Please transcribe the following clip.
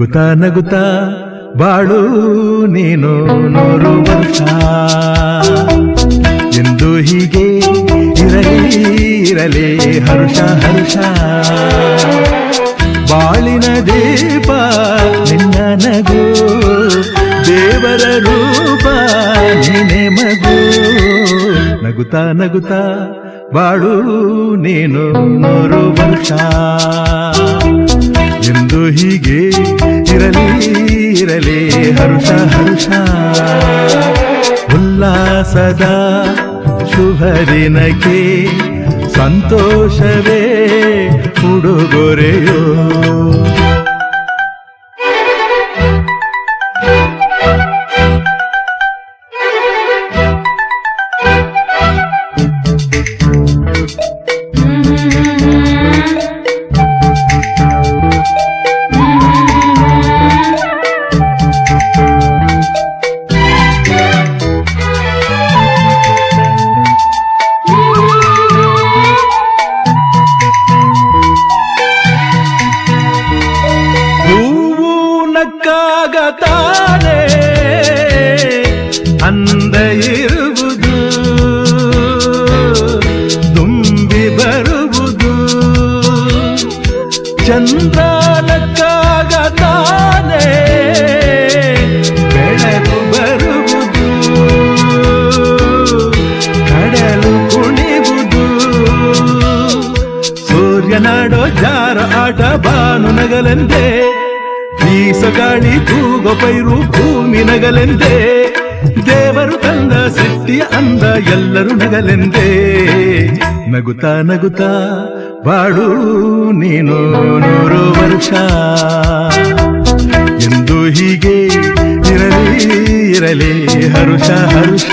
ನಗುತ್ತಾ ನಗುತ್ತಾ ಬಾಳು ನೀನು 100 ವರ್ಷ ಎಂದು ಹೀಗೆ ಇರಲಿ ಹರುಷ ಹರುಷ ಬಾಳಿನ ದೀಪ ನಿನ್ನ ನಗು ದೇವರ ರೂಪ ನೀನೆ ಮಗು ನಗುತ್ತಾ ನಗುತ್ತಾ ಬಾಳು ನೀನು 100 ವರ್ಷ ಎಂದು ಹೀಗೆ ಇರಲಿ ಹರುಷ ಹರುಷ ಉಲ್ಲಾಸದ ಶುಭ ದಿನಕ್ಕೆ ಸಂತೋಷವೇ ಉಡುಗೊರೆಯೋ ನಕ್ಕಾಗತಾನೆ ಅಂದ ಇರುವುದು ತುಂಬಿ ಬರುವುದು ಚಂದ್ರ ನಕ್ಕಾಗತಾನೆ ಬೆಳಕು ಬರುವುದು ಕಡಲು ಕುಣಿವುದು ಸೂರ್ಯನಾಡೋ ಜಾರ ಆಟ ಬಾನು ನಗಲೆಂದೇ ಬೀಸಗಾಳಿ ತೂಗೋ ಪೈರು ಭೂಮಿ ನಗಲೆಂದೇ ದೇವರು ತಂದ ಸೃಷ್ಟಿಯ ಅಂದ ಎಲ್ಲರೂ ನಗಲೆಂದೇ ನಗುತ್ತಾ ನಗುತ್ತಾ ಬಾಳು ನೀನು 100 ವರ್ಷ ಎಂದು ಹೀಗೆ ಇರಲಿ ಹರುಷ ಹರುಷ